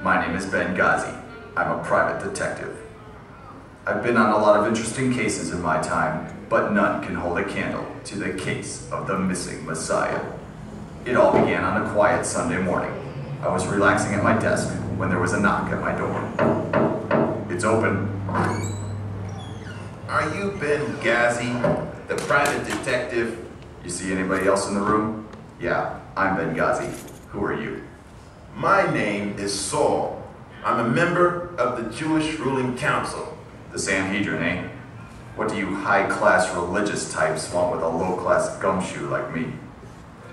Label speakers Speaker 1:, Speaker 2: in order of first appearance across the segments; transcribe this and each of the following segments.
Speaker 1: My name is Benghazi. I'm a private detective. I've been on a lot of interesting cases in my time, but none can hold a candle to the case of the missing Messiah. It all began on a quiet Sunday morning. I was relaxing at my desk when there was a knock at my door. It's open.
Speaker 2: Are you Benghazi, the private detective?
Speaker 1: You see anybody else in the room? Yeah, I'm Benghazi. Who are you?
Speaker 2: My name is Saul. I'm a member of the Jewish ruling council.
Speaker 1: The Sanhedrin, eh? What do you high-class religious types want with a low-class gumshoe like me?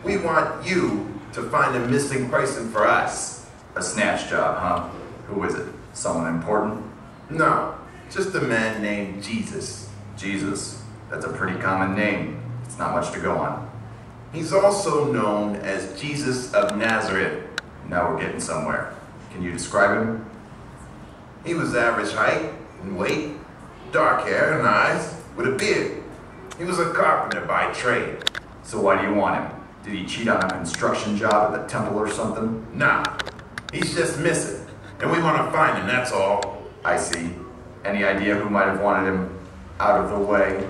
Speaker 2: We want you to find a missing person for us.
Speaker 1: A snatch job, huh? Who is it? Someone important?
Speaker 2: No, just a man named Jesus.
Speaker 1: Jesus. That's a pretty common name. It's not much to go on.
Speaker 2: He's also known as Jesus of Nazareth.
Speaker 1: Now we're getting somewhere. Can you describe him?
Speaker 2: He was average height and weight, dark hair and eyes, with a beard. He was a carpenter by trade.
Speaker 1: So why do you want him? Did he cheat on a construction job at the temple or something?
Speaker 2: Nah, he's just missing, and we want to find him, that's all.
Speaker 1: I see. Any idea who might have wanted him out of the way?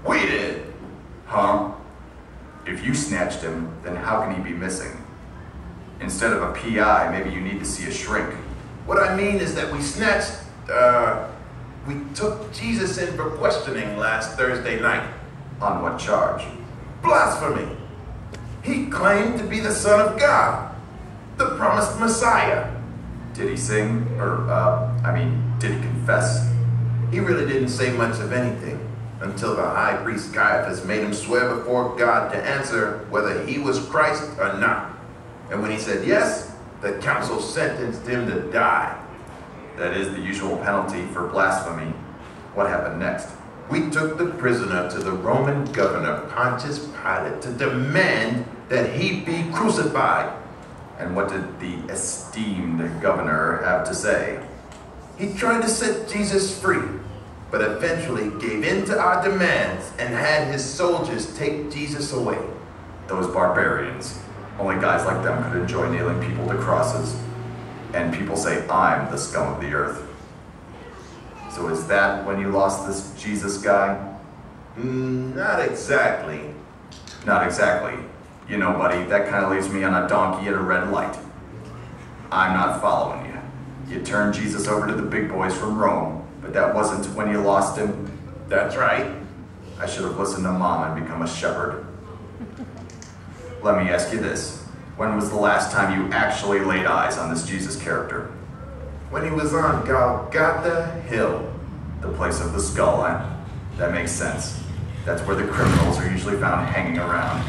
Speaker 2: We did.
Speaker 1: Huh? If you snatched him, then how can he be missing? Instead of a PI, maybe you need to see a shrink.
Speaker 2: What I mean is that we took Jesus in for questioning last Thursday night.
Speaker 1: On what charge?
Speaker 2: Blasphemy. He claimed to be the Son of God, the promised Messiah.
Speaker 1: Did he sing? Did he confess?
Speaker 2: He really didn't say much of anything until the high priest Caiaphas made him swear before God to answer whether he was Christ or not. And when he said yes, the council sentenced him to die.
Speaker 1: That is the usual penalty for blasphemy. What happened next?
Speaker 2: We took the prisoner to the Roman governor Pontius Pilate to demand that he be crucified.
Speaker 1: And what did the esteemed governor have to say?
Speaker 2: He tried to set Jesus free, but eventually gave in to our demands and had his soldiers take Jesus away.
Speaker 1: Those barbarians. Only guys like them could enjoy nailing people to crosses. And people say I'm the scum of the earth. So is that when you lost this Jesus guy?
Speaker 2: Not exactly.
Speaker 1: Not exactly. You know, buddy, that kind of leaves me on a donkey at a red light. I'm not following you. You turned Jesus over to the big boys from Rome, but that wasn't when you lost him.
Speaker 2: That's right.
Speaker 1: I should have listened to Mom and become a shepherd. Let me ask you this. When was the last time you actually laid eyes on this Jesus character?
Speaker 2: When he was on Golgotha Hill.
Speaker 1: The place of the skull, eh? That makes sense. That's where the criminals are usually found hanging around.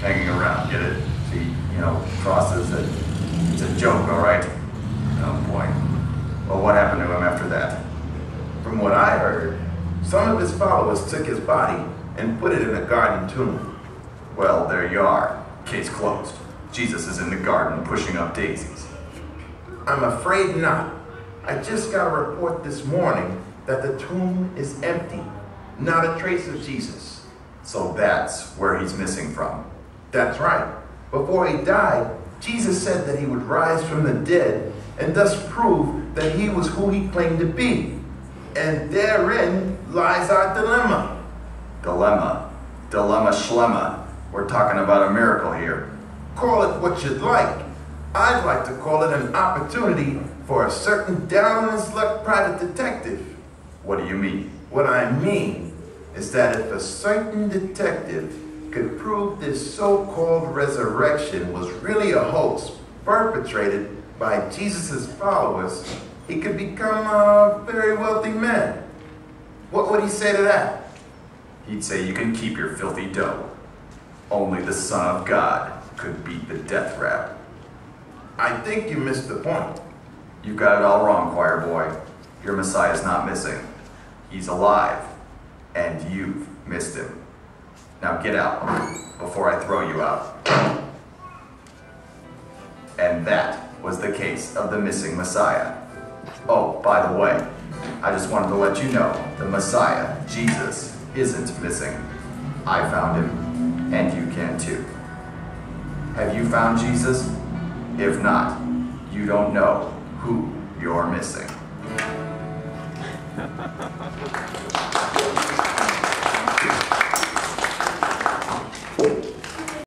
Speaker 1: Hanging around, get it? See, crosses. It's a joke, all right? Oh boy. Well, what happened to him after that?
Speaker 2: From what I heard, some of his followers took his body and put it in a garden tomb.
Speaker 1: Well, there you are. Case closed. Jesus is in the garden pushing up daisies.
Speaker 2: I'm afraid not. I just got a report this morning that the tomb is empty. Not a trace of Jesus.
Speaker 1: So that's where he's missing from.
Speaker 2: That's right. Before he died, Jesus said that he would rise from the dead and thus prove that he was who he claimed to be. And therein lies our dilemma.
Speaker 1: Dilemma? Dilemma schlemma. We're talking about a miracle here.
Speaker 2: Call it what you'd like. I'd like to call it an opportunity for a certain down-on-his-luck private detective.
Speaker 1: What do you mean?
Speaker 2: What I mean is that if a certain detective could prove this so-called resurrection was really a hoax perpetrated by Jesus' followers, he could become a very wealthy man. What would he say to that?
Speaker 1: He'd say you can keep your filthy dough. Only the Son of God could beat the death rap.
Speaker 2: I think you missed the point.
Speaker 1: You've got it all wrong, choir boy. Your Messiah's not missing. He's alive. And you've missed him. Now get out before I throw you out. And that was the case of the missing Messiah. Oh, by the way, I just wanted to let you know the Messiah, Jesus, isn't missing. I found him, and you can too. Have you found Jesus? If not, you don't know who you're missing.